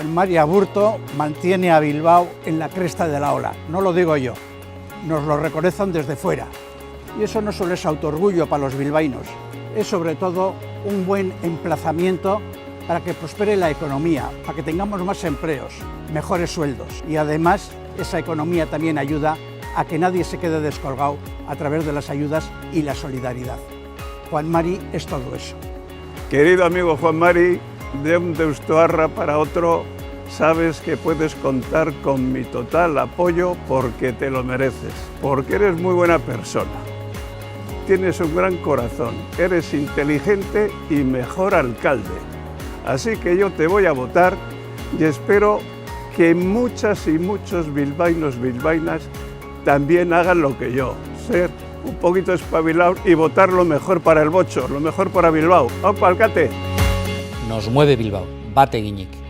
Juan Mari Aburto mantiene a Bilbao en la cresta de la ola. No lo digo yo, nos lo reconocen desde fuera. Y eso no solo es autoorgullo para los bilbaínos, es sobre todo un buen emplazamiento para que prospere la economía, para que tengamos más empleos, mejores sueldos. Y además esa economía también ayuda a que nadie se quede descolgado a través de las ayudas y la solidaridad. Juan Mari es todo eso. Querido amigo Juan Mari, de un Deustoarra para otro, sabes que puedes contar con mi total apoyo porque te lo mereces, porque eres muy buena persona. Tienes un gran corazón, eres inteligente y mejor alcalde. Así que yo te voy a votar y espero que muchas y muchos bilbaínos, bilbaínas también hagan lo que yo, ser un poquito espabilados y votar lo mejor para el bocho, lo mejor para Bilbao. ¡Aupa, alcate! Nos mueve Bilbao, bate eginik.